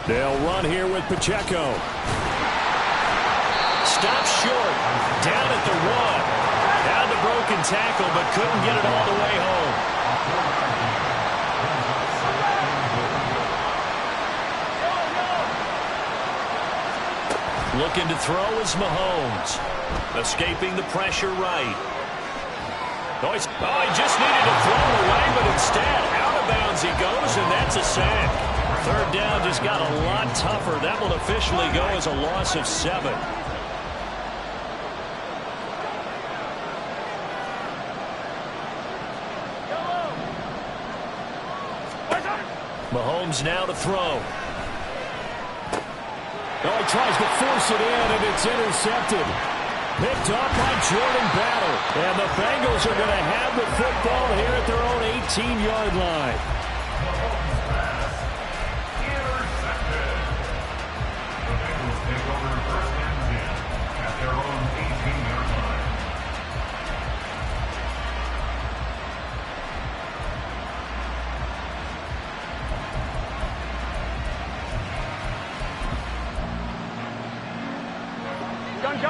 They'll run here with Pacheco. Stops short. Down at the 1. Had the broken tackle, but couldn't get it all the way home. Looking to throw is Mahomes. Escaping the pressure right. Oh, he just needed to throw it away, but instead, out of bounds he goes, and that's a sack. Third down just got a lot tougher. That will officially go as a loss of 7. Mahomes now to throw. Oh, he tries to force it in, and it's intercepted. Picked up by Jordan Battle. And the Bengals are going to have the football here at their own 18-yard line. Intercepted. The Bengals take over first and 10 at their own 18-yard line.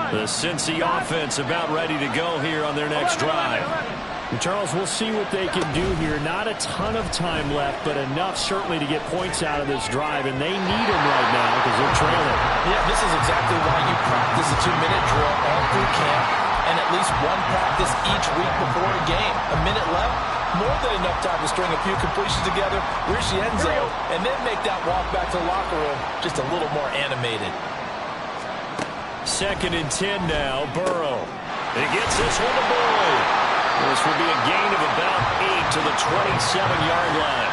The Cincy offense about ready to go here on their next drive. And Charles, we'll see what they can do here. Not a ton of time left, but enough certainly to get points out of this drive, and they need them right now because they're trailing. Yeah, this is exactly why you practice a 2-minute drill all through camp and at least one practice each week before a game. A minute left, more than enough time to string a few completions together, reach the end zone, and then make that walk back to the locker room just a little more animated. 2nd and 10 now, Burrow. He gets this one to Boyd. This will be a gain of about 8 to the 27-yard line.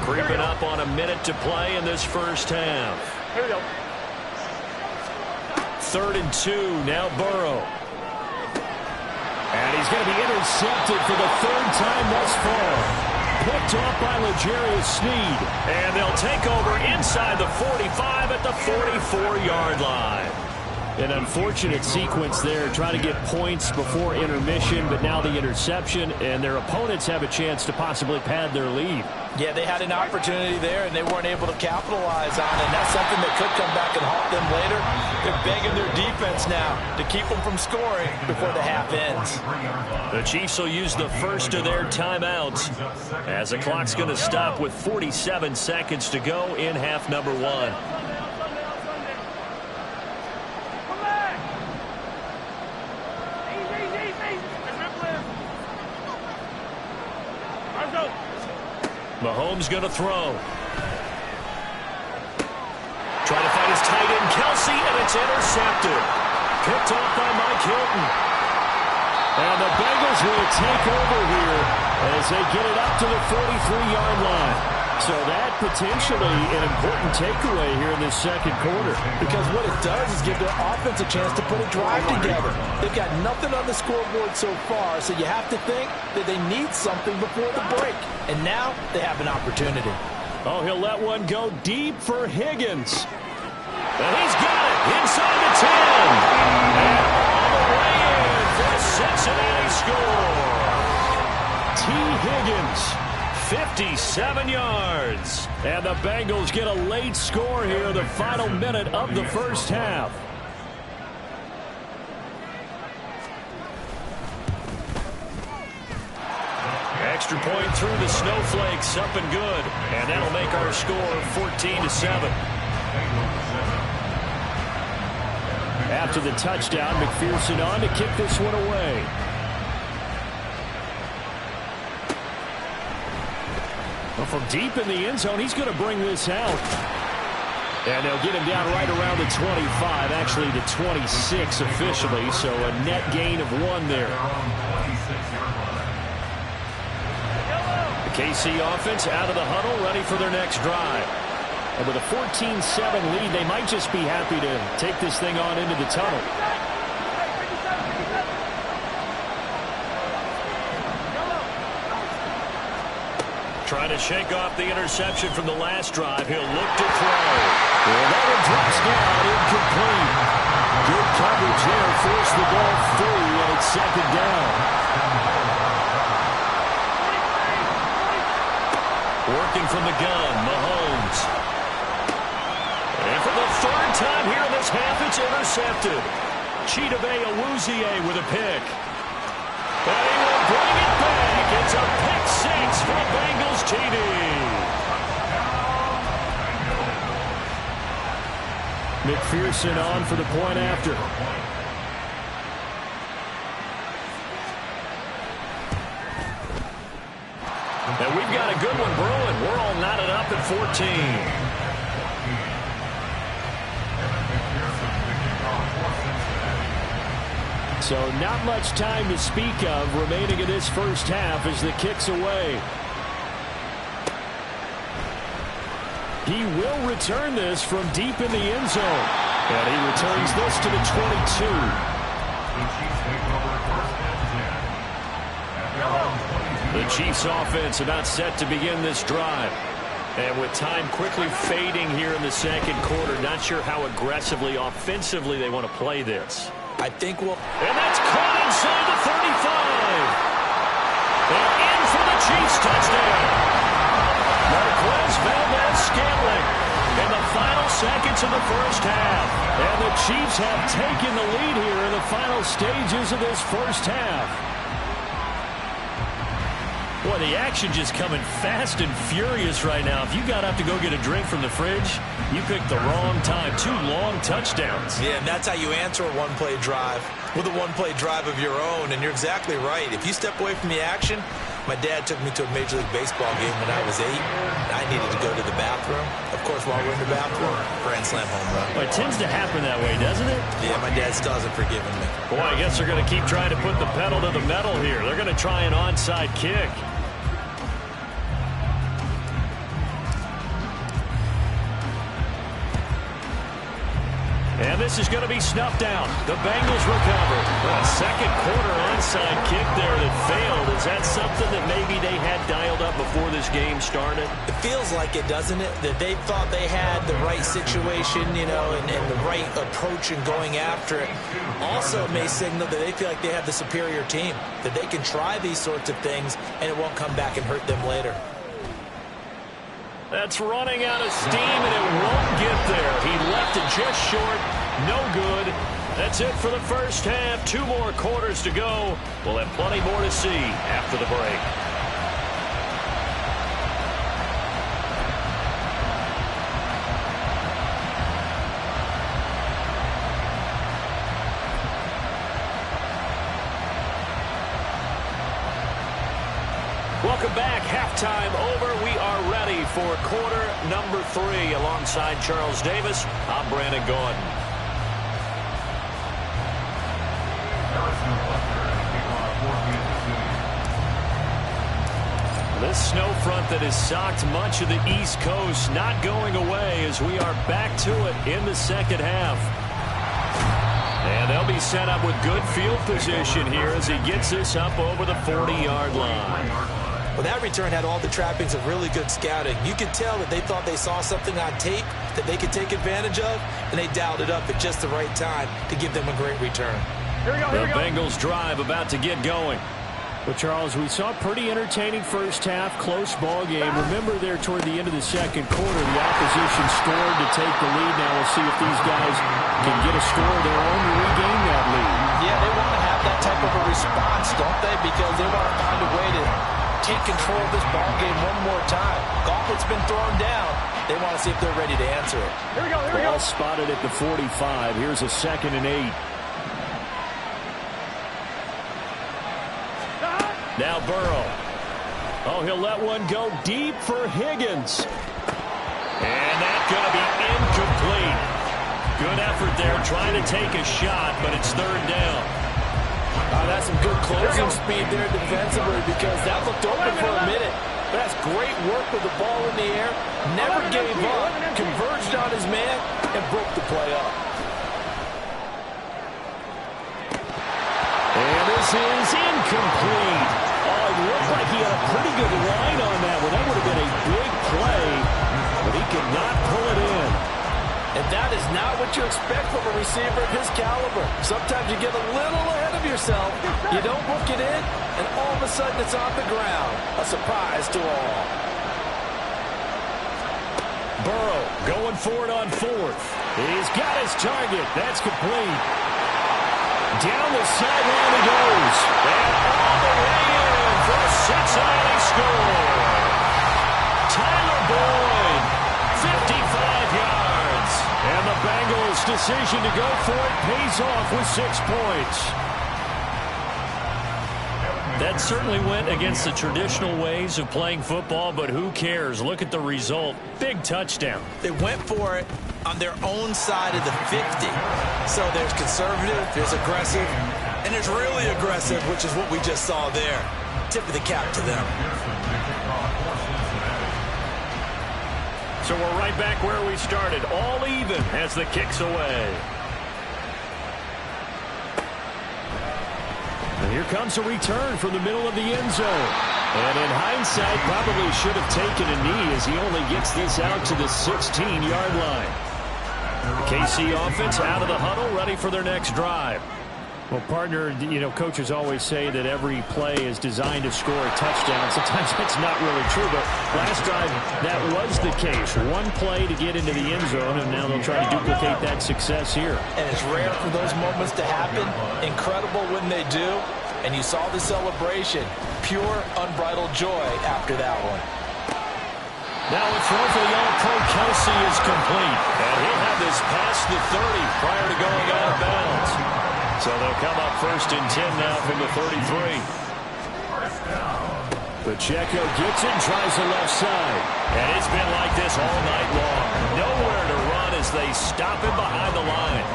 Creeping up on a minute to play in this first half. Here we go. 3rd and 2, now Burrow. And he's going to be intercepted for the 3rd time thus far. Picked off by L'Jarius Sneed. And they'll take over inside the 45 at the 44-yard line. An unfortunate sequence there, trying to get points before intermission, but now the interception, and their opponents have a chance to possibly pad their lead. Yeah, they had an opportunity there, and they weren't able to capitalize on it. And that's something that could come back and haunt them later. They're begging their defense now to keep them from scoring before the half ends. The Chiefs will use the first of their timeouts as the clock's going to stop with 47 seconds to go in half number 1. Mahomes going to throw. Trying to find his tight end, Kelsey, and it's intercepted. Picked off by Mike Hilton. And the Bengals will take over here as they get it up to the 43-yard line. So that potentially an important takeaway here in this second quarter. Because what it does is give their offense a chance to put a drive together. They've got nothing on the scoreboard so far, so you have to think that they need something before the break. And now they have an opportunity. Oh, he'll let one go deep for Higgins. And he's got it inside the 10. And all the way in for a Cincinnati score. T. Higgins. 57 yards. And the Bengals get a late score here, the final minute of the first half. Extra point through the snowflakes, up and good. And that'll make our score 14-7. After the touchdown, McPherson on to kick this one away. Well, from deep in the end zone, he's going to bring this out. And they'll get him down right around the 25, actually the 26 officially, so a net gain of 1 there. The KC offense out of the huddle, ready for their next drive. And with a 14-7 lead, they might just be happy to take this thing on into the tunnel. Trying to shake off the interception from the last drive. He'll look to throw. Well, that one drops down, incomplete. Good coverage there, forced the ball free, and it's 2nd down. Working from the gun, Mahomes. And for the third time here in this half, it's intercepted. Chidobe Awuzie with a pick. And he will bring it back. It's a pick six for a Bengals TD. McPherson on for the point after. And we've got a good one brewing. We're all knotted up at 14. So not much time to speak of remaining in this first half as the kick's away. He will return this from deep in the end zone. And he returns this to the 22. The Chiefs offense about set to begin this drive. And with time quickly fading here in the second quarter, not sure how aggressively, offensively they want to play this. I think we'll... And that's caught inside the 35. And in for the Chiefs touchdown. Marquez Valdez-Scantling in the final seconds of the first half. And the Chiefs have taken the lead here in the final stages of this first half. Boy, the action just coming fast and furious right now. If you got up to go get a drink from the fridge, you picked the wrong time. 2 long touchdowns. Yeah, and that's how you answer a one-play drive with a one-play drive of your own. And you're exactly right. If you step away from the action, my dad took me to a Major League Baseball game when I was 8. I needed to go to the bathroom. Of course, while we're in the bathroom, grand slam home run. Well, it tends to happen that way, doesn't it? Yeah, my dad still hasn't forgiven me. Boy, I guess they're going to keep trying to put the pedal to the metal here. They're going to try an onside kick. And this is going to be snuffed out. The Bengals recover. A second quarter onside kick there that failed. Is that something that maybe they had dialed up before this game started? It feels like it, doesn't it? That they thought they had the right situation, you know, and the right approach in going after it. Also may signal that they feel like they have the superior team, that they can try these sorts of things and it won't come back and hurt them later. That's running out of steam, and it won't get there. He left it just short. No good. That's it for the first half. 2 more quarters to go. We'll have plenty more to see after the break. Welcome back. Halftime over. We are ready for quarter number 3. Alongside Charles Davis, I'm Brandon Gordon. This snow front that has socked much of the East Coast not going away as we are back to it in the second half. And they'll be set up with good field position here as he gets this up over the 40-yard line. Well, that return had all the trappings of really good scouting. You could tell that they thought they saw something on tape that they could take advantage of, and they dialed it up at just the right time to give them a great return. The Bengals drive about to get going. Well, Charles, we saw a pretty entertaining first half, close ball game. Remember there toward the end of the second quarter, the opposition scored to take the lead. Now we'll see if these guys can get a score of their own to regain that lead. Yeah, they want to have that type of a response, don't they? Because they want to find a way to take control of this ball game one more time. Gauntlet's been thrown down. They want to see if they're ready to answer it. Here we go. Ball spotted at the 45. Here's a 2nd and 8. Now Burrow. Oh, he'll let one go deep for Higgins. And that's going to be incomplete. Good effort there trying to take a shot, but it's 3rd down. That's some good closing speed there defensively because that looked open for a minute. But that's great work with the ball in the air. Never gave up. Converged on his man and broke the play up. And this is incomplete. Oh, it looked like he had a pretty good line on that one. That would have been a big play, but he could not pull it in. And that is not what you expect from a receiver of his caliber. Sometimes you get a little ahead of yourself. You don't look it in, and all of a sudden it's on the ground. A surprise to all. Burrow going for it on fourth. He's got his target. That's complete. Down the sideline he goes. And all the way in for a Cincinnati score. Tyler Boyd, 55 yards. And the Bengals' decision to go for it pays off with 6 points. That certainly went against the traditional ways of playing football, but who cares? Look at the result. Big touchdown. They went for it on their own side of the 50. So there's conservative, there's aggressive, and there's really aggressive, which is what we just saw there. Tip of the cap to them. So we're right back where we started, all even as the kick's away. And here comes a return from the middle of the end zone. And in hindsight, probably should have taken a knee as he only gets this out to the 16-yard line. The KC offense out of the huddle, ready for their next drive. Well, partner, coaches always say that every play is designed to score a touchdown. Sometimes that's not really true, but last drive, that was the case. One play to get into the end zone, and now they'll try to duplicate that success here. And it's rare for those moments to happen. Incredible when they do. And you saw the celebration. Pure, unbridled joy after that one. Now a throw for the All-Pro Kelsey is complete. And he'll have this past the 30 prior to going out of bounds. So they'll come up 1st and 10 now from the 33. Pacheco gets it, tries the left side. And it's been like this all night long. Nowhere to run as they stop him behind the line.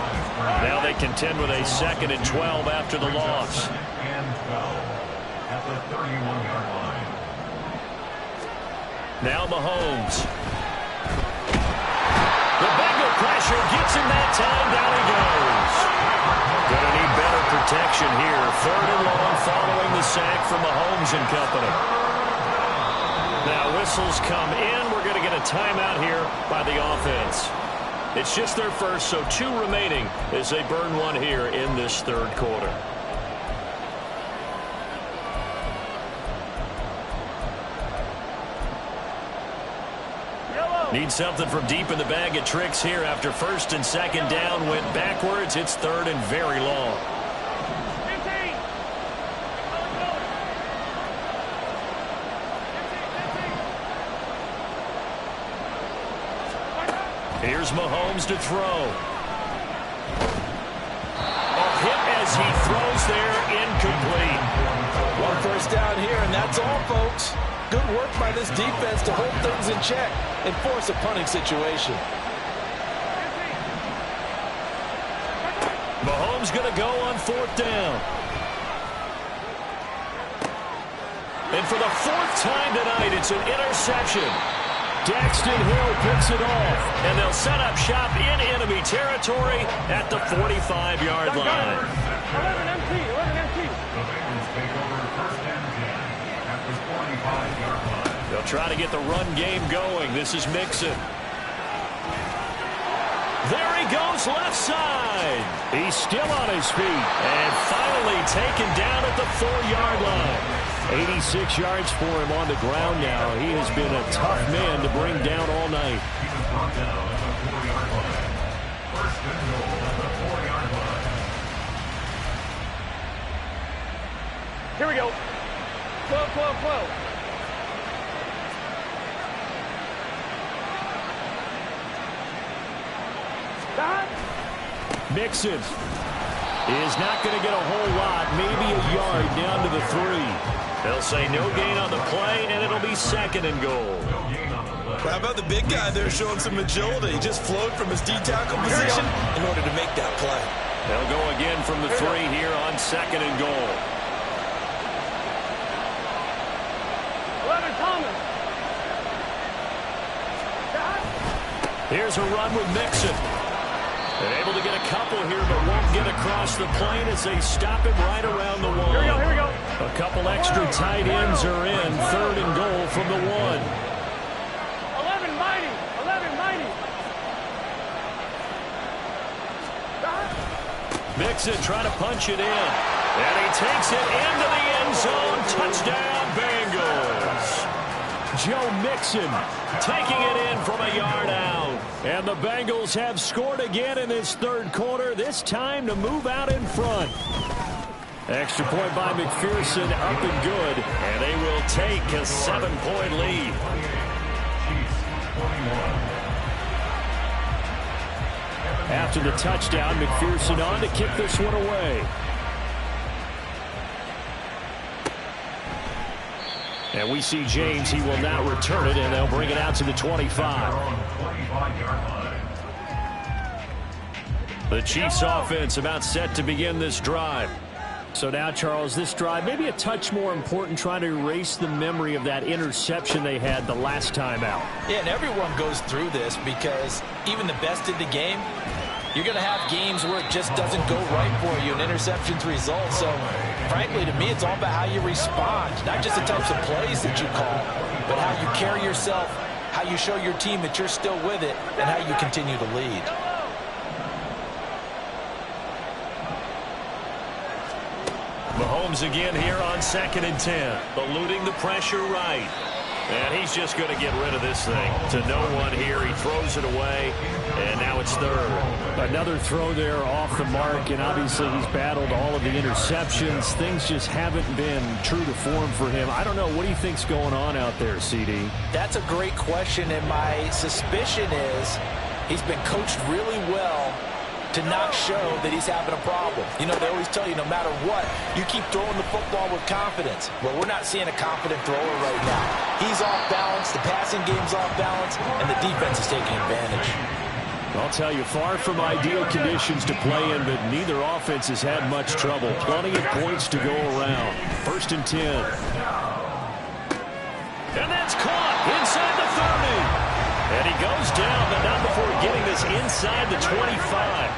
Now they contend with a 2nd and 12 after the loss. And 12 at the 31-yard line. Now Mahomes. The Bengal pressure gets him that time. Down he goes. Gonna need better protection here. 3rd and long following the sack from Mahomes and company. Now whistles come in. We're going to get a timeout here by the offense. It's just their first, so 2 remaining as they burn one here in this 3rd quarter. Need something from deep in the bag of tricks here after 1st and 2nd down. Went backwards. It's 3rd and very long. Here's Mahomes to throw. A hit as he throws there, incomplete. 1 first down here, and that's all, folks. Good work by this defense to hold things in check and force a punting situation. Mahomes going to go on 4th down. And for the 4th time tonight, it's an interception. Daxton Hill picks it off. And they'll set up shop in enemy territory at the 45-yard line. 11 empty. The Bengals take over 1st and 10 at the 45-yard line. They'll try to get the run game going. This is Mixon. There he goes, left side. He's still on his feet. And finally taken down at the 4-yard line. 86 yards for him on the ground now. He has been a tough man to bring down all night. He was brought down at the 4-yard line. 1st and goal at the 4-yard line. Here we go. Flow. Mixon is not going to get a whole lot, maybe a yard down to the 3. They'll say no gain on the play, and it'll be 2nd and goal. How about the big guy there showing some agility? He just flowed from his D-tackle position in order to make that play. They'll go again from the 3 here on 2nd and goal. 11 Thomas. Here's a run with Mixon. They're able to get a couple here, but won't get across the plane as they stop him right around the 1. Here we go. A couple extra tight ends are in. 3rd and goal from the 1. 11 mighty. Mixon trying to punch it in. And he takes it into the end zone. Touchdown, Bengals. Joe Mixon Taking it in from a yard out. And the Bengals have scored again in this third quarter, this time to move out in front. Extra point by McPherson, up and good. And they will take a 7-point lead. After the touchdown, McPherson on to kick this one away. And we see James. He will not return it, and they'll bring it out to the 25. The Chiefs offense about set to begin this drive. So now, Charles, this drive maybe a touch more important, trying to erase the memory of that interception they had the last time out. Yeah, and everyone goes through this because even the best in the game, you're going to have games where it just doesn't go right for you, and interceptions result. So, frankly, to me, it's all about how you respond, not just the types of plays that you call, but how you carry yourself, how you show your team that you're still with it, and how you continue to lead. Mahomes again here on 2nd and 10. Eluding the pressure right. And he's just going to get rid of this thing to no one here. He throws it away, and now it's third. Another throw there off the mark, and obviously he's battled all of the interceptions. Things just haven't been true to form for him. I don't know. What do you think's going on out there, CD? That's a great question, and my suspicion is he's been coached really well to not show that he's having a problem. You know, they always tell you no matter what, you keep throwing the football with confidence. Well, we're not seeing a confident thrower right now. He's off balance, the passing game's off balance, and the defense is taking advantage. I'll tell you, far from ideal conditions to play in, but neither offense has had much trouble. Plenty of points to go around. 1st and 10. And that's caught inside the 30. And he goes down, but not before getting this inside the 25.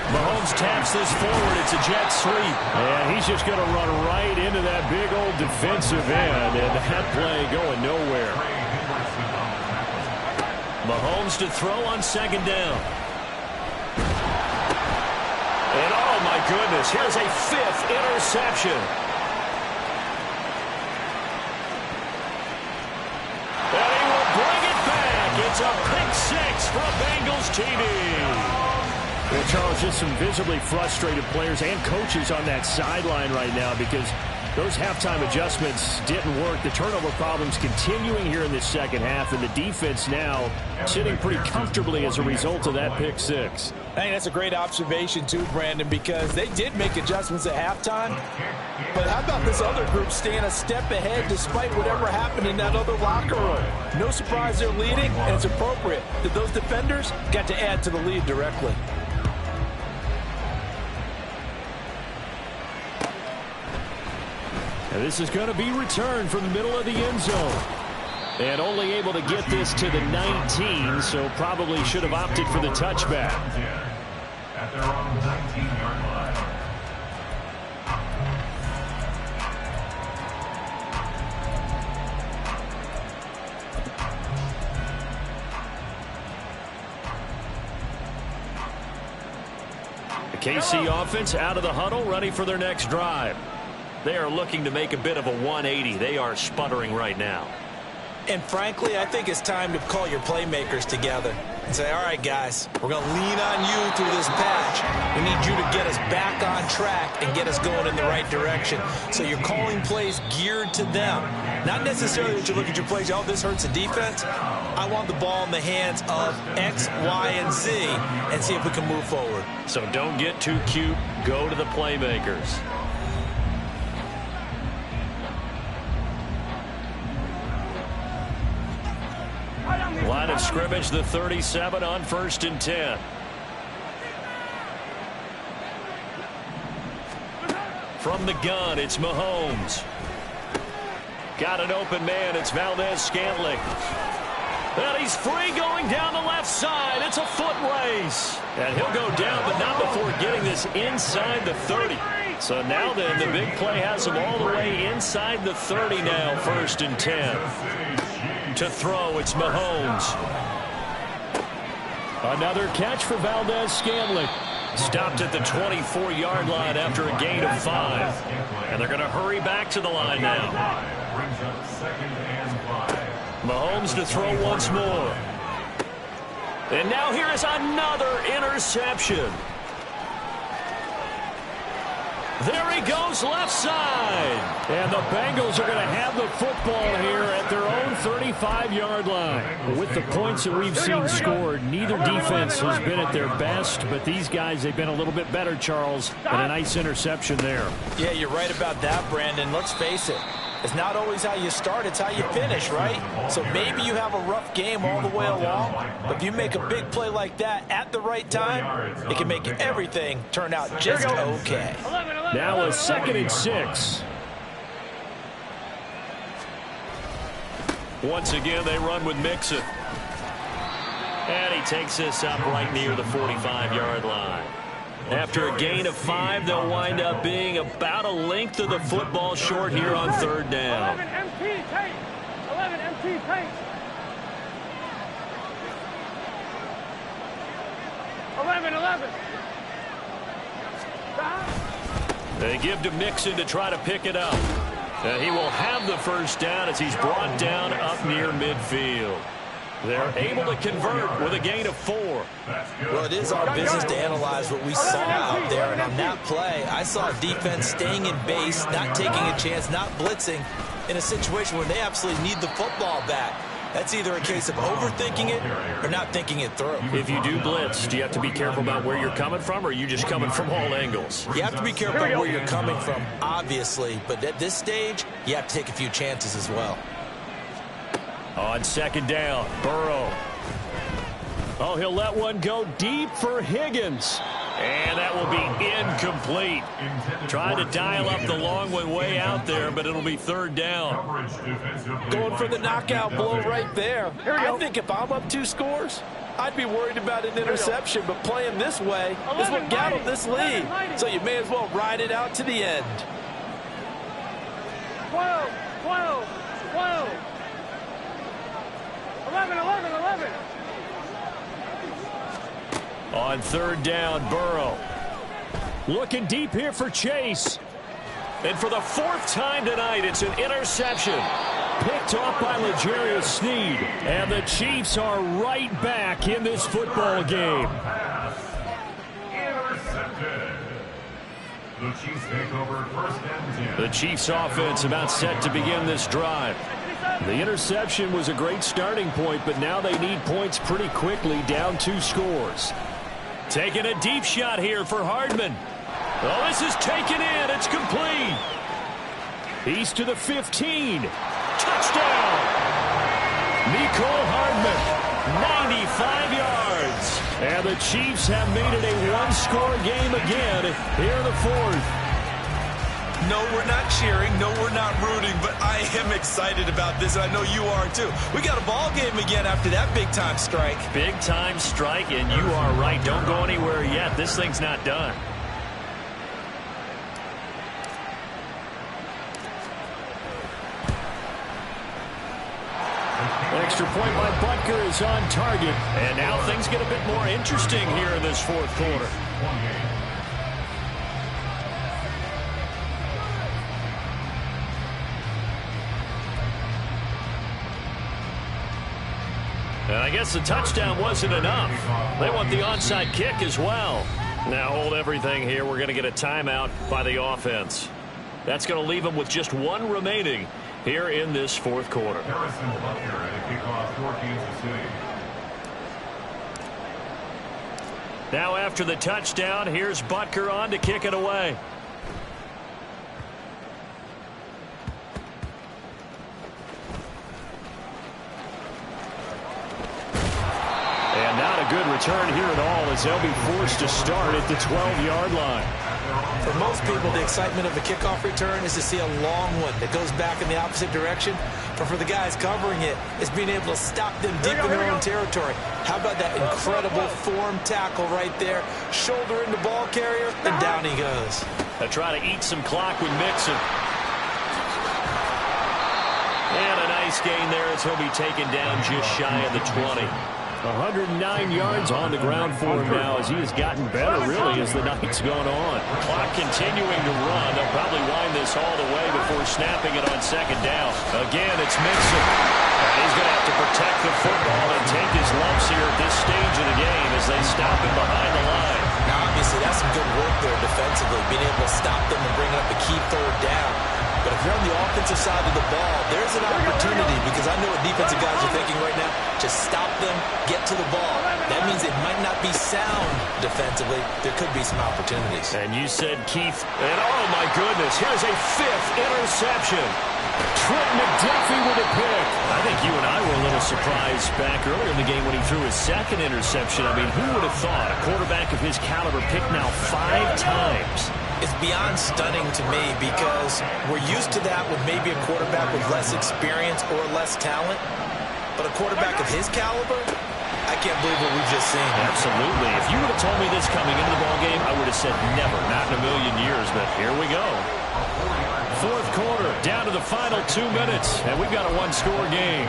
Mahomes taps this forward. It's a jet sweep. And he's just going to run right into that big old defensive end, and that play going nowhere. Mahomes to throw on 2nd down. And oh my goodness, here's a 5th interception. And he will bring it back. It's a pick 6 for a Bengals TD. Well, Charles, just some visibly frustrated players and coaches on that sideline right now because those halftime adjustments didn't work. The turnover problems continuing here in the second half, and the defense now sitting pretty comfortably as a result of that pick 6. I think that's a great observation, too, Brandon, because they did make adjustments at halftime. But how about this other group staying a step ahead despite whatever happened in that other locker room? No surprise they're leading, and it's appropriate that those defenders got to add to the lead directly. And this is going to be returned from the middle of the end zone. And only able to get this to the 19, so probably should have opted for the touchback. At their own 19-yard line. The KC offense out of the huddle, ready for their next drive. They are looking to make a bit of a 180. They are sputtering right now. And frankly, I think it's time to call your playmakers together and say, all right, guys, we're going to lean on you through this patch. We need you to get us back on track and get us going in the right direction. So you're calling plays geared to them. Not necessarily that you look at your plays, oh, this hurts the defense. I want the ball in the hands of X, Y, and Z and see if we can move forward. So don't get too cute. Go to the playmakers. Line of scrimmage, the 37 on 1st and 10. From the gun, it's Mahomes. Got an open man. It's Valdez-Scantling. And he's free going down the left side. It's a foot race. And he'll go down, but not before getting this inside the 30. So now then, the big play has him all the way inside the 30 now, 1st and 10. To throw, it's Mahomes. Another catch for Valdez-Scantling. Stopped at the 24-yard line after a gain of 5. And they're going to hurry back to the line now. Brings up 2nd and 5. Mahomes to throw once more. And now here is another interception. There he goes, left side. And the Bengals are going to have the football here at their own 35-yard line. With the points that we've seen scored, neither defense has been at their best, but these guys, they've been a little bit better, Charles, and a nice interception there. Yeah, you're right about that, Brandon. Let's face it. It's not always how you start, it's how you finish, right? So maybe you have a rough game all the way along, but if you make a big play like that at the right time, it can make everything turn out just okay. Now a 2nd and 6. Once again, they run with Mixon. And he takes this up right near the 45-yard line. After a gain of 5, they'll wind up being about a length of the football short here on 3rd down. 11 MT tape. 11 MT tape. 11. They give to Mixon to try to pick it up. And he will have the first down as he's brought down up near midfield. They're able to convert with a gain of 4. Well, it is our business to analyze what we saw out there, and on that play, I saw defense staying in base, not taking a chance, not blitzing in a situation where they absolutely need the football back. That's either a case of overthinking it or not thinking it through. If you do blitz, do you have to be careful about where you're coming from, or are you just coming from all angles? You have to be careful about where you're coming from, obviously, but at this stage, you have to take a few chances as well. On 2nd down, Burrow. Oh, he'll let one go deep for Higgins. And that will be incomplete. Trying to dial up the long one way out there, but it'll be 3rd down. Going for the knockout blow right there. I think if I'm up 2 scores, I'd be worried about an interception, but playing this way is what got them this lead. So you may as well ride it out to the end. 12. 11. On 3rd down, Burrow. Looking deep here for Chase. And for the 4th time tonight, it's an interception. Picked off by L'Jarius Sneed. And the Chiefs are right back in this football game. Intercepted. The Chiefs take over 1st and 10. The Chiefs offense about set to begin this drive. The interception was a great starting point, but now they need points pretty quickly, down 2 scores. Taking a deep shot here for Hardman. Oh, this is taken in. It's complete. He's to the 15. Touchdown! Mecole Hardman, 95 yards. And the Chiefs have made it a 1-score game again here in the 4th. No, we're not cheering. No, we're not rooting, but I am excited about this, and I know you are too. We got a ball game again after that big-time strike. Big-time strike, and you are right. Don't go anywhere yet. This thing's not done. Extra point by Butker is on target. And now things get a bit more interesting here in this 4th quarter. And I guess the touchdown wasn't enough. They want the onside kick as well. Now hold everything here. We're going to get a timeout by the offense. That's going to leave them with just 1 remaining here in this 4th quarter. Harrison Butker at a kickoff for Kansas City. Now after the touchdown, here's Butker on to kick it away. And not a good return here at all as they'll be forced to start at the 12-yard line. For most people, the excitement of a kickoff return is to see a long one that goes back in the opposite direction. But for the guys covering it, it's being able to stop them deep in their own territory. How about that incredible form tackle right there? Shoulder in the ball carrier, and down he goes. They'll try to eat some clock with Mixon. And a nice gain there as he'll be taken down just shy of the 20. 109 yards on the ground for him now as he has gotten better, really, as the night's gone on. Clock continuing to run. They'll probably wind this all the way before snapping it on second down. Again, it's Mixon. And he's going to have to protect the football and take his lumps here at this stage of the game as they stop him behind the line. Now, obviously, that's some good work there defensively, being able to stop them and bring up a key third down. But if you're on the offensive side of the ball, there's an opportunity, because I know what defensive guys are thinking right now. Just stop them, get to the ball. That means it might not be sound defensively. There could be some opportunities. And you said Keith, and oh my goodness, here's a 5th interception. Trent McDuffie with a pick. I think you and I were a little surprised back earlier in the game when he threw his 2nd interception. I mean, who would have thought a quarterback of his caliber picked now 5 times? It's beyond stunning to me, because we're used to that with maybe a quarterback with less experience or less talent. But a quarterback of his caliber, I can't believe what we've just seen. Absolutely. If you would have told me this coming into the ballgame, I would have said never, not in a million years. But here we go. 4th quarter, down to the final 2 minutes, and we've got a 1-score game.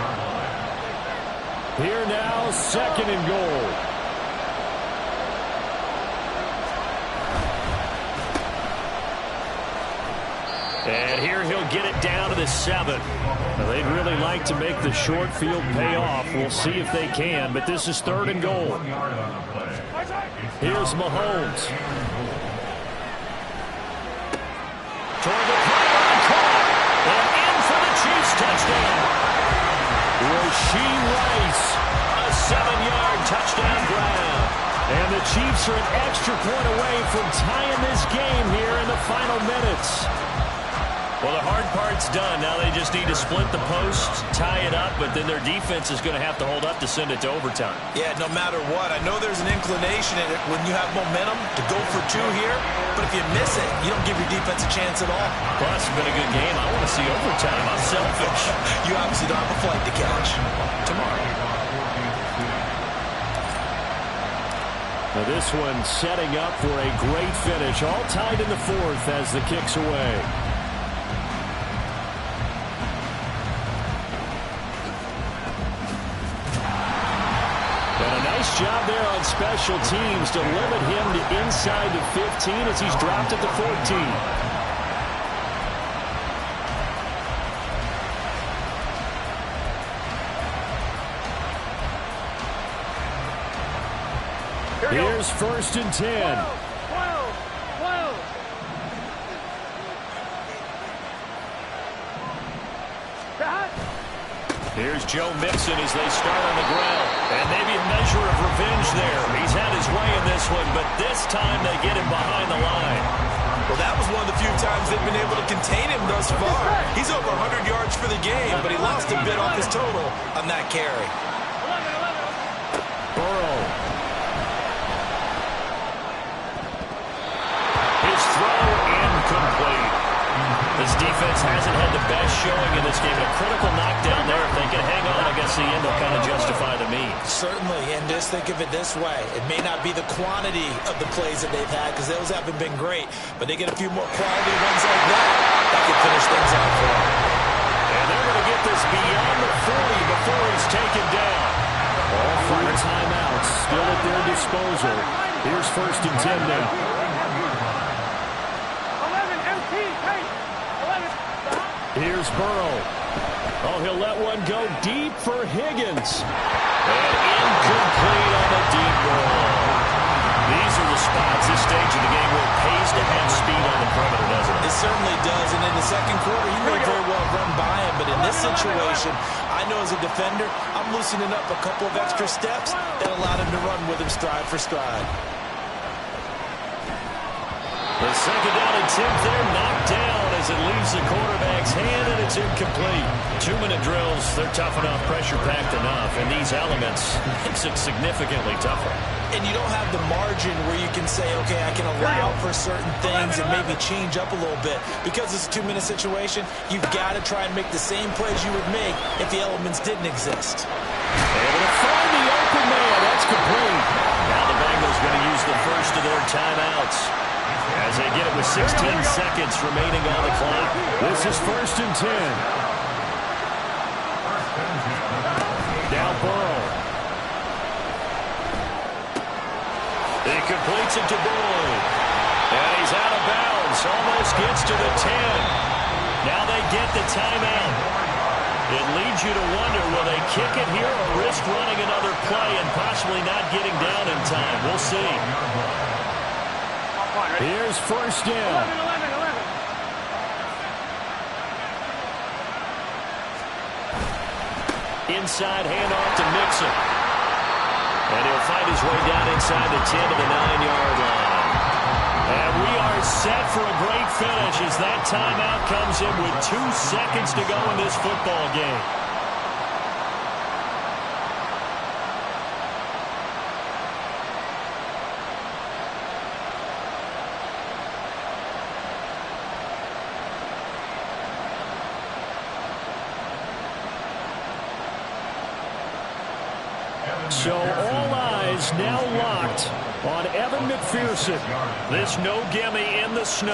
Here now, 2nd and goal. And here he'll get it down to the 7. Now, they'd really like to make the short field pay off. We'll see if they can, but this is 3rd and goal. Here's Mahomes. Toward the pylon, caught, and in for the Chiefs touchdown. Rashee Rice. A 7-yard touchdown grab. And the Chiefs are an extra point away from tying this game here in the final minutes. Well, the hard part's done. Now they just need to split the post, tie it up, but then their defense is going to have to hold up to send it to overtime. Yeah, no matter what. I know there's an inclination in it when you have momentum to go for 2 here, but if you miss it, you don't give your defense a chance at all. Plus, it's been a good game. I want to see overtime. I'm selfish. You obviously don't have a flight to catch tomorrow. Now this one setting up for a great finish. All tied in the 4th as the kick's away. Nice job there on special teams to limit him to inside the 15 as he's dropped at the 14. Here's 1st and 10. 12. Here's Joe Mixon as they start on the ground. And maybe a measure of revenge there. He's had his way in this one, but this time they get him behind the line. Well, that was one of the few times they've been able to contain him thus far. He's over 100 yards for the game, but he lost a bit off his total on that carry. 11. Burrow. His throw incomplete. This defense hasn't had the best showing in this game. A critical knockdown there. If they can hang on against the end, they'll kind of justify the means. Certainly, and just think of it this way. It may not be the quantity of the plays that they've had, because those haven't been great, but they get a few more quality ones like that could finish things out for them. And they're going to get this beyond the 40 before he's taken down. All 5 timeouts still at their disposal. Here's 1st and 10 now. 11 MT Tate. 11. Here's Burrow. Oh, he'll let one go deep for Higgins. And incomplete on the deep ball. These are the spots, this stage of the game, where it pays to have speed on the perimeter, doesn't it? It certainly does, and in the 2nd quarter, he may very well run by him, but in this situation, I know as a defender, I'm loosening up a couple of extra steps that allowed him to run with him stride for stride. The 2nd down and 10th there, knocked down as it leaves the quarterback's hand, and it's incomplete. 2-minute drills, they're tough enough, pressure-packed enough, and these elements makes it significantly tougher. And you don't have the margin where you can say, okay, I can allow for certain things and maybe change up a little bit. Because it's a 2-minute situation, you've got to try and make the same plays you would make if the elements didn't exist. Able to find the open man. That's complete. Now the Bengals going to use the first of their timeouts as they get it with 16 seconds remaining on the clock. This is 1st and 10. Now Burrow. He completes it to Boyd. And he's out of bounds. Almost gets to the 10. Now they get the timeout. It leads you to wonder, will they kick it here or risk running another play and possibly not getting down in time? We'll see. Here's first down. 11. Inside handoff to Mixon. And he'll find his way down inside the 10 to the 9-yard line. And we are set for a great finish as that timeout comes in with 2 seconds to go in this football game. So all eyes now locked on Evan McPherson. This no gimme in the snow.